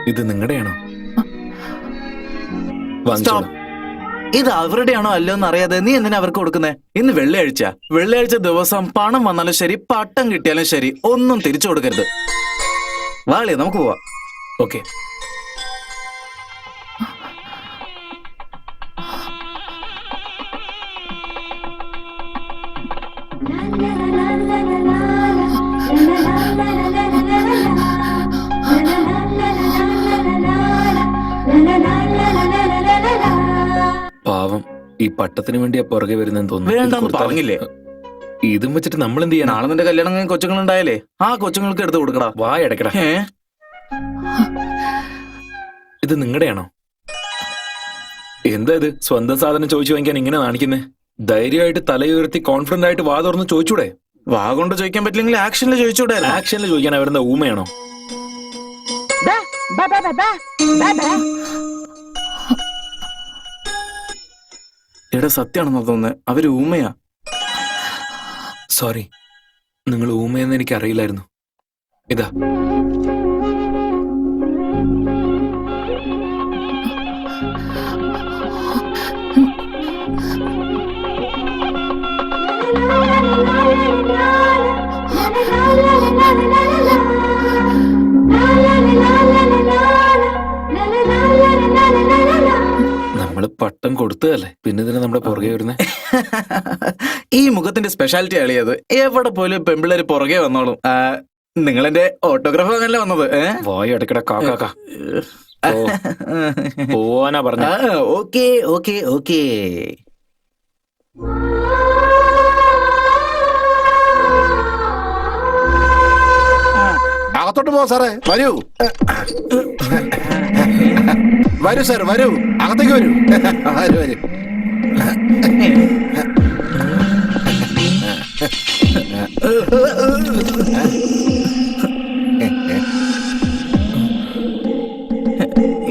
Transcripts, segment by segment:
ഇത് നിങ്ങളുടെയാണോ? ഇത് അവരുടെയാണോ അല്ലോ എന്ന് അറിയാതെ നീ എന്തിനാ അവർക്ക് കൊടുക്കുന്നേ? ഇന്ന് വെള്ളിയാഴ്ച ദിവസം പണം വന്നാലും ശരി, പട്ടം കിട്ടിയാലും ശരി, ഒന്നും തിരിച്ചു കൊടുക്കരുത്. വാളിയ, നമുക്ക് പോവാം. ഓക്കെ. പാവം, ഈ പട്ടത്തിന് വേണ്ടിയാ പുറകെ വരുന്നെന്ന് തോന്നുന്നു. വേണ്ടെന്ന് പറഞ്ഞില്ലേ? ഇതും വെച്ചിട്ട് നമ്മൾ എന്ത് ചെയ്യണം? നാളെ നിന്റെ കല്യാണം കൊച്ചുങ്ങളുണ്ടായാലേ ആ കൊച്ചുങ്ങൾക്ക് എടുത്ത് കൊടുക്കടാ. വായടക്കടാ. ഇത് നിങ്ങളുടെയാണോ? എന്താ ഇത്? സ്വന്തം സാധനം ചോദിച്ചു വാങ്ങിക്കാൻ ഇങ്ങനെ കാണിക്കുന്നേ? ധൈര്യമായിട്ട് തലയുയർത്തി കോൺഫിഡന്റ് ആയിട്ട് വാ തുറന്ന് ചോദിച്ചൂടെ? വാ കൊണ്ട് ചോദിക്കാൻ പറ്റില്ലെങ്കിൽ ആക്ഷനിൽ ചോദിച്ചൂടെ? ആക്ഷനിൽ ചോദിക്കാൻ അവരെന്താ ഊമയാണോ? എടാ, സത്യമാണെന്നോ തോന്നുന്നത്, അവര് ഊമയാ. സോറി, നിങ്ങൾ ഊമയെന്ന് എനിക്ക് അറിയില്ലായിരുന്നു. ഇതാ. നമ്മള് പട്ടം കൊടുത്തതല്ലേ, പിന്നെ ഇതിനെ നമ്മുടെ പുറകെ വരുന്നേ? ഈ മുഖത്തിന്റെ സ്പെഷ്യാലിറ്റി അളിയത്. എവിടെ പോലും പെമ്പിള്ളേര് പുറകെ വന്നോളും. നിങ്ങളെന്റെ ഓട്ടോഗ്രാഫ് വാങ്ങാനല്ലേ വന്നത്? വായ ഇടയ്ക്കിടെ കാക്കാക്ക പോവാനാ പറഞ്ഞ. Okay okay okay. അകത്തോട്ട് പോ സാറേ, വരൂ വരൂ സാർ, വരൂ, അകത്തേക്ക് വരൂ. വരൂ വരൂ.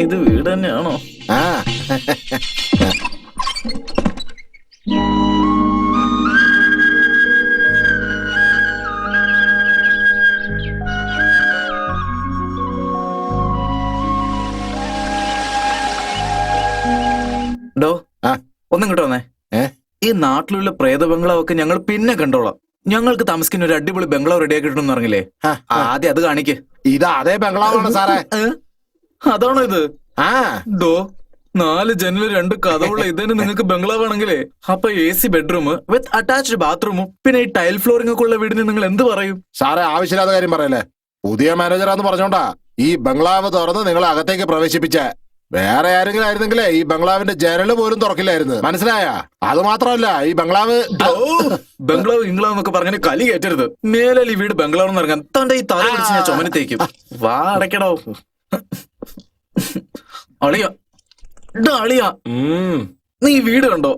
ഇത് വീട് തന്നെയാണോ? ആ ഡോ, ഒന്നും ഇങ്ങോട്ട് വന്നേ. ഈ നാട്ടിലുള്ള പ്രേത ബംഗ്ലാവൊക്കെ ഞങ്ങൾ പിന്നെ കണ്ടോളാം. ഞങ്ങൾക്ക് താമസിക്കുന്ന ഒരു അടിപൊളി ബംഗ്ലാവ് റെഡിയാക്കിയിട്ടുണ്ടെന്ന് പറഞ്ഞില്ലേ? ആദ്യം അത് കാണിക്ക്. ഇത് അതേ ബംഗ്ലാവാണ് സാറേ. അതാണോ ഇത്? ഡോ, 4 ജനല് 2 കഥവുള്ള ഇതിന് നിങ്ങൾക്ക് ബംഗ്ലാവ് ആണെങ്കിലേ അപ്പൊ AC ബെഡ്റൂം വിത്ത് അറ്റാച്ച്ഡ് ബാത്റൂമും പിന്നെ ഈ ടൈൽ ഫ്ലോറിംഗ് ഒക്കെ ഉള്ള വീടിന് നിങ്ങൾ എന്ത് പറയും? സാറേ, ആവശ്യമില്ലാത്ത കാര്യം പറയല്ലേ. പുതിയ മാനേജറാന്ന് പറഞ്ഞോണ്ടാ ഈ ബംഗ്ലാവ് തുറന്ന് നിങ്ങളെ അകത്തേക്ക് പ്രവേശിപ്പിച്ച. വേറെ ആരെങ്കിലും ആയിരുന്നെങ്കിലേ ഈ ബംഗ്ലാവിന്റെ ജനല് പോലും തുറക്കില്ലായിരുന്നു. മനസ്സിലായ? അത് മാത്രമല്ല, ഈ ബംഗ്ലാവ് ബംഗ്ലാവ് ഇംഗ്ലാവ് എന്നൊക്കെ പറഞ്ഞ കലി കയറ്റരുത്. മേലെ ഈ വീട് ബംഗ്ലാവ് എന്ന് ഇറങ്ങാൻ തന്റെ ഈ തല പിടിച്ച് ഞാൻ ചുമനത്തേക്കും. വാ അടയ്ക്കടോ. അളിയ അളിയ, നീ വീട് കണ്ടോ?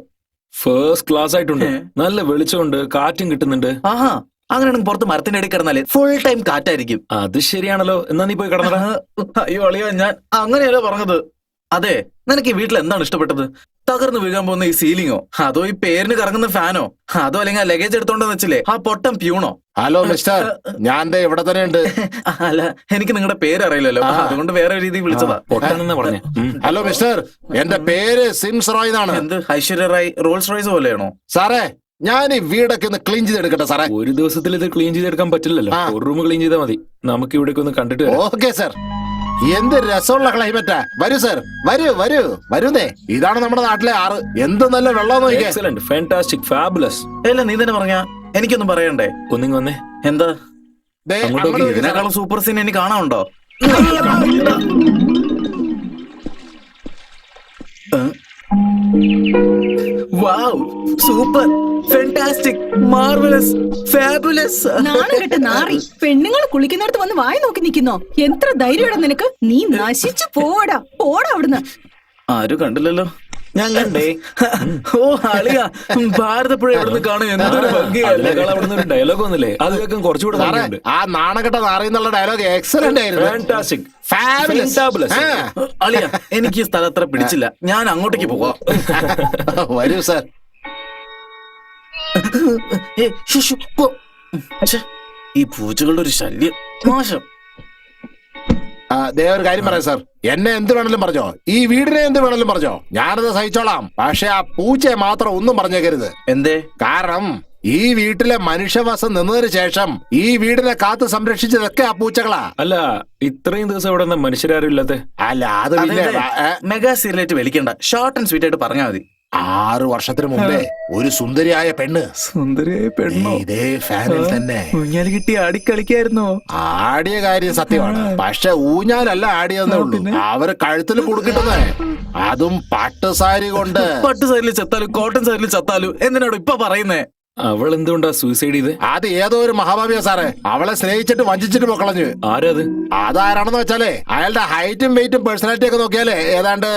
ഫസ്റ്റ് ക്ലാസ് ആയിട്ടുണ്ട്. നല്ല വെളിച്ചമുണ്ട്, കാറ്റും കിട്ടുന്നുണ്ട്. ആഹാ, അങ്ങനെയാണെങ്കിൽ പുറത്ത് മരത്തിന്റെ ഇടയിൽ കിടന്നാലേ ഫുൾ ടൈം കാറ്റായിരിക്കും. അത് ശരിയാണല്ലോ. എന്നാ നീ പോയി കിടന്നടാ. അയ്യോ അളിയ, ഞാൻ അങ്ങനെയല്ല പറഞ്ഞത്. അതെ, നിനക്ക് ഈ വീട്ടിൽ എന്താണ് ഇഷ്ടപ്പെട്ടത്? തകർന്നു വീഴാൻ പോകുന്ന ഈ സീലിങ്ങോ, അതോ ഈ പേരിന് കറങ്ങുന്ന ഫാനോ, അതോ അല്ലെങ്കിൽ ആ ലഗേജ് എടുത്തോണ്ടെന്ന് വെച്ചില്ലേ ആ പൊട്ടം പ്യൂണോ? ഹലോ മിസ്റ്റർ, ഞാൻ ഇവിടെ തന്നെ ഉണ്ട്. അല്ല, എനിക്ക് നിങ്ങളുടെ പേര് അറിയില്ലല്ലോ, അതുകൊണ്ട് വേറെ രീതിയിൽ വിളിച്ചതാ. പൊട്ടനെന്ന് പറഞ്ഞേ. ഹലോ മിസ്റ്റർ, എന്റെ പേര് സിംസ് റോയ് എന്നാണ്. എന്ത് ഐശ്വര്യ റായ് റോൾസ് റോയ്സ് പോലെയാണോ? സാറേ, ഞാൻ ഈ വീടൊക്കെ ഒന്ന് ക്ലീൻ ചെയ്തെടുക്കട്ടെ സാറേ? ഒരു ദിവസത്തിൽ ഇത് ക്ലീൻ ചെയ്തെടുക്കാൻ പറ്റില്ലല്ലോ. ഒരു റൂം ക്ലീൻ ചെയ്താൽ മതി. നമുക്ക് ഇവിടെ ഒന്ന് കണ്ടിട്ട്. Okay sir. എന്ത് രസമുള്ള ക്ലൈമറ്റാ. വരൂ സാർ, വരൂ വരൂ വരുന്നേ. ഇതാണ് നമ്മുടെ നാട്ടിലെ ആറ്. എന്ത് നല്ല വെള്ളം. Excellent, fantastic, fabulous. അല്ല, നീ തന്നെ പറഞ്ഞ എനിക്കൊന്നും പറയണ്ടേ? ഒന്നിങ്ങ് വന്നേ. എന്താ ഇതിനേക്കാളും സൂപ്പർ സീൻ എനിക്ക് കാണാനുണ്ടോ? വാവ്, സൂപ്പർ, ഫാന്റാസ്റ്റിക്, മാർവലസ്, ഫാബുലസ്. നാണുകെട്ട നാറി, പെണ്ണുങ്ങൾ കുളിക്കുന്നിടത്ത് വന്ന് വായി നോക്കി നിൽക്കുന്നോ? എത്ര ധൈര്യമാടാ നിനക്ക്? നീ നശിച്ചു പോടാ, പോടാ അവിടുന്ന്. ആരും കണ്ടില്ലല്ലോ. ഞാൻ കണ്ടേ. ഓ അളിയ, ഭാരതപ്പുഴ എവിടുന്ന് കാണും, എന്തൊരു ഭംഗിയാണ്. ഡയലോഗ് വന്നില്ലേ, അത് കേൾക്കാൻ കുറച്ചുകൂടെ ഭംഗിയുണ്ട്. ആ നാണകെട്ട നാറി എന്നുള്ള ഡയലോഗ് എക്സലന്റ് ആയിരുന്നു. Fantastic, fabulous. അളിയ, എനിക്ക് ഈ സ്ഥലം അത്ര പിടിച്ചില്ല. ഞാൻ അങ്ങോട്ടേക്ക് പോവാം. വരൂ സാർ. ഈ പൂച്ചകളുടെ ഒരു ശല്യം മോശം. ദേ ഒരു കാര്യം പറയാം സാർ, എന്നെ എന്ത് വേണമെങ്കിലും പറഞ്ഞോ, ഈ വീടിനെ എന്ത് വേണമെങ്കിലും പറഞ്ഞോ, ഞാനത് സഹിച്ചോളാം. പക്ഷെ ആ പൂച്ചയെ മാത്രം ഒന്നും പറഞ്ഞേക്കരുത്. എന്തേ? കാരണം ഈ വീട്ടിലെ മനുഷ്യവാസം നിന്നതിന് ശേഷം ഈ വീടിനെ കാത്തു സംരക്ഷിച്ചതൊക്കെ ആ പൂച്ചകളാ. അല്ല, ഇത്രയും ദിവസം ഇവിടെ നിന്ന് മനുഷ്യരാരും ഇല്ലാത്ത. അല്ല അത് പിന്നെ മെഗാ സീരിയലായിട്ട് വലിക്കണ്ട, ഷോർട്ട് ആൻഡ് സ്വീറ്റ് ആയിട്ട് പറഞ്ഞാൽ മതി. 6 വർഷത്തിന് മുമ്പേ ഒരു സുന്ദരിയായ പെണ്ണ് സുന്ദരിയായ പെണ്ണോ? ഇതേ ഫാനിൽ തന്നെ ഊഞ്ഞാല് കിട്ടി ആടിക്കളിക്കായിരുന്നോ? ആടിയ കാര്യം സത്യമാണ്, പക്ഷെ ഊഞ്ഞാലല്ല ആടിയെന്നേ ഉള്ളൂ. അവര് കഴുത്തിൽ കുടുക്കിട്ടതേ, അതും പട്ടുസാരി കൊണ്ട്. പട്ട് സൈഡിൽ ചത്താലും കോട്ടൺ സൈഡിൽ ചത്താലും എന്തിനാടോ ഇപ്പൊ പറയുന്നേ? അവൾ എന്തുകൊണ്ടാ സൂയിസൈഡ് ചെയ്ത്? അത് ഏതോ ഒരു മഹാഭാവിയാ സാറേ, അവളെ സ്നേഹിച്ചിട്ട് വഞ്ചിച്ചിട്ട് പൊക്കളഞ്ഞു. ആരാത്? അതാരാണെന്ന് വെച്ചാലേ അയാളുടെ ഹൈറ്റും വെയിറ്റും പേഴ്സണാലിറ്റി ഒക്കെ നോക്കിയാലേ ഏതാണ്ട്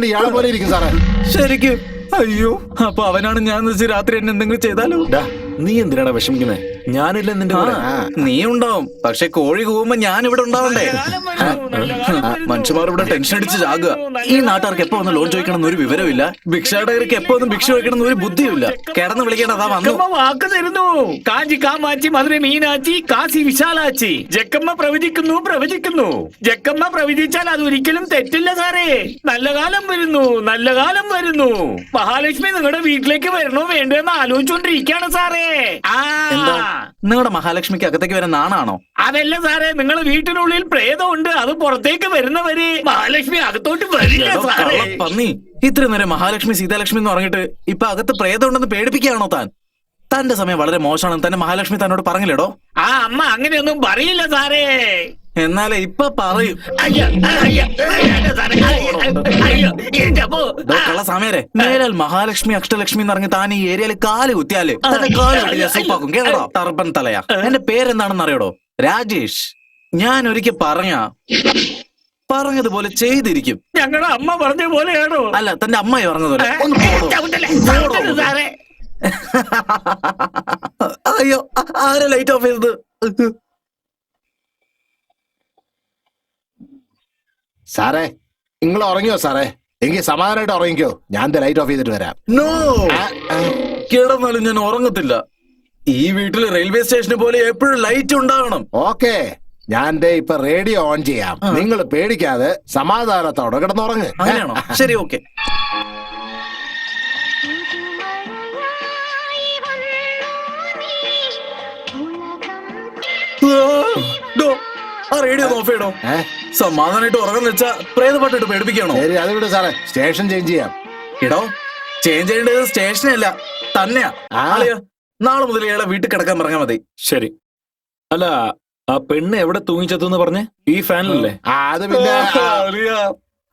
ഇയാളെ പോലെ ഇരിക്കും സാറേ. ശരിക്കും? അയ്യോ, അപ്പൊ അവനാണ് ഞാൻ വെച്ച് രാത്രി എന്നെ എന്തെങ്കിലും ചെയ്താലോ? ഡാ, നീ എന്തിനാടാ വിഷമിക്കുന്നേ? ഞാനില്ല നിന്റെ കൂടെ. നീ ഉണ്ടാവും, പക്ഷെ കോഴി കൂവുമ്പോ ഞാൻ ഇവിടെ ഉണ്ടാവണ്ടേ? മനുഷ്യന്മാർ ഇവിടെ ടെൻഷൻ അടിച്ച് ചാകുക. ഈ നാട്ടുകാർക്ക് എപ്പോ ഒന്ന് ലോൺ ചോദിക്കണം ഒരു വിവരമില്ല, ഭിക്ഷാടകർക്ക് എപ്പോ ഒന്ന് ഭിക്ഷ ചോദിക്കണം ഒരു ബുദ്ധിയുമില്ല. കിടന്ന് വിളിക്കേണ്ടതാ വന്നു. ജക്കമ്മ വാക്ക് തരുന്നു. കാഞ്ചി കാമാച്ചി മധുര മീനാച്ചി കാശി വിശാലാച്ചി. ജക്കമ്മ പ്രവചിക്കുന്നു. ജക്കമ്മ പ്രവചിച്ചാൽ അത് ഒരിക്കലും തെറ്റില്ല സാറേ. നല്ല കാലം വരുന്നു. മഹാലക്ഷ്മി നിങ്ങളുടെ വീട്ടിലേക്ക് വരണോ വേണ്ടോ എന്ന് ആലോചിച്ചോണ്ടിരിക്കാണ് സാറേ. എന്താ നിങ്ങളുടെ മഹാലക്ഷ്മിക്ക് അകത്തേക്ക് വരാൻ നാണാണോ? അതല്ല സാറേ, നിങ്ങളെ വീട്ടിനുള്ളിൽ പ്രേതമുണ്ട്, അത് പുറത്തേക്ക് വരുന്നവര് മഹാലക്ഷ്മി അകത്തോട്ട് വരില്ല സാറേ. പന്നി, ഇത്ര നേരം മഹാലക്ഷ്മി സീതാലക്ഷ്മി എന്ന് പറഞ്ഞിട്ട് ഇപ്പൊ അകത്ത് പ്രേതം ഉണ്ടെന്ന് പേടിപ്പിക്കുകയാണോ താൻ? തന്റെ സമയം വളരെ മോശമാണെന്ന് തന്നെ മഹാലക്ഷ്മി തന്നോട് പറഞ്ഞില്ലടോ? ആ അമ്മ അങ്ങനെയൊന്നും പറയില്ല സാറേ. എന്നാലേ ഇപ്പൊ പറയും. കള്ള സമയരെ മേലാൽ മഹാലക്ഷ്മി അഷ്ടലക്ഷ്മി എന്ന് പറഞ്ഞ് താൻ ഈ ഏരിയയിൽ കാല് കുത്തിയാല് തന്റെ കാല് വെട്ടി സൂപ്പാക്കും. കേട്ടോ ടർബൻ തലയാ. എന്റെ പേരെന്താണെന്ന് അറിയടോ? രാജേഷ്. ഞാൻ ഒരിക്കൽ പറഞ്ഞതുപോലെ ചെയ്തിരിക്കും. ഞങ്ങളുടെ അമ്മ പറഞ്ഞ പോലെയാണോ? അല്ല, തന്റെ അമ്മായി പറഞ്ഞതുപോലെ. സാറേ, അയ്യോ, ആരെ ലൈറ്റ് ഓഫ് ചെയ്തത്? സാറേ നിങ്ങൾ ഉറങ്ങിയോ സാറേ? എങ്കിൽ സമാധാനമായിട്ട് ഉറങ്ങിക്കോ, ഞാൻ ലൈറ്റ് ഓഫ് ചെയ്തിട്ട് വരാം. നോ, കിടന്നാലും ഞാൻ ഉറങ്ങത്തില്ല. ഈ വീട്ടില് റെയിൽവേ സ്റ്റേഷന് പോലെ എപ്പോഴും ലൈറ്റ് ഉണ്ടാകണം. ഓക്കെ, ഞാൻ ഇപ്പൊ റേഡിയോ ഓൺ ചെയ്യാം. നിങ്ങൾ പേടിക്കാതെ സമാധാനത്തോടെ കിടന്നുറങ്ങ്. അങ്ങനെയാണോ? ശരി, ഓക്കെ. ആ റേഡിയോ ഓഫ് ചെയ്യണോ? സമാധാനമായിട്ട് ഉറങ്ങാന്ന് വെച്ചാ പ്രേതപ്പാട്ടിട്ട് പേടിപ്പിക്കണോ? ശരി, അത് വിട് സാറേ, സ്റ്റേഷൻ ചേഞ്ച് ചെയ്യാം. ഇടോ, ചേഞ്ച് ചെയ്യേണ്ടത് സ്റ്റേഷനല്ല തന്നെയാ. നാളെ മുതൽ ഇയാളെ വീട്ടിൽ കിടക്കാൻ പറഞ്ഞാൽ മതി. ശരി. അല്ല, ആ പെണ്ണ് എവിടെ തൂങ്ങിച്ചെത്തുന്ന് പറഞ്ഞേ? ഈ ഫാനിലല്ലേ? അത് പിന്നെ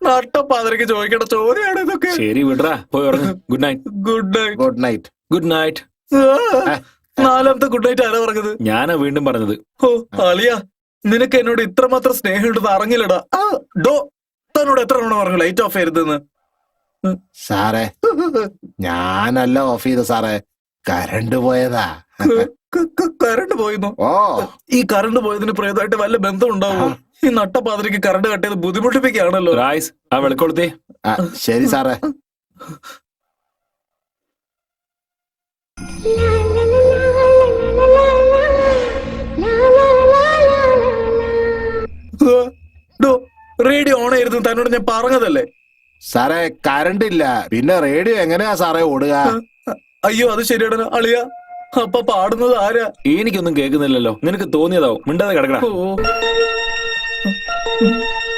നട്ടപ്പാതിരക്ക് ചോദിക്കേണ്ട ചോദ്യമാണ് ഇതൊക്കെ. ശരി, വിടറാ, പോയി ഉറങ്ങ്. Good night. Good night. Good night. Good night. നാലാമത്തെ ഗുഡ് നൈറ്റ് ആരാ പറഞ്ഞത്? ഞാനാ വീണ്ടും പറഞ്ഞത്. ഓ അളിയ, നിനക്ക് എന്നോട് ഇത്രമാത്രം സ്നേഹമുണ്ടെന്ന് അറിഞ്ഞില്ലടാ. ഡോ, തന്നോട് എത്ര തവണ പറഞ്ഞു ലൈറ്റ് ഓഫ് ചെയ്യരുതെന്ന്? സാറേ, ഞാനല്ല ഓഫ് ചെയ്ത സാറേ, കരണ്ട് പോയതാ. കറണ്ട് പോയിരുന്നു? ഓ, ഈ കറണ്ട് പോയതിന് പ്രേതമായിട്ട് വല്ല ബന്ധം ഉണ്ടാവോ? ഈ നട്ടപ്പാതിരക്ക് കറണ്ട് കട്ടിയത് ബുദ്ധിമുട്ടിപ്പിക്കുകയാണല്ലോ. റൈസ്, ആ വിളക്കൊടുത്തേ. ശരി സാറേ. റേഡിയോ ഓൺ ചെയ്യരുത് തന്നോട് ഞാൻ പറഞ്ഞതല്ലേ? സാറേ, കറണ്ട് ഇല്ല, പിന്നെ റേഡിയോ എങ്ങനെയാ സാറേ ഓടുക? അയ്യോ, അത് ശരിയാണ് അളിയ. അപ്പൊ പാടുന്നത് ആരാ? എനിക്കൊന്നും കേൾക്കുന്നില്ലല്ലോ. നിനക്ക് തോന്നിയതാവും. മിണ്ടാതെ കിടക്കടാ. ഓ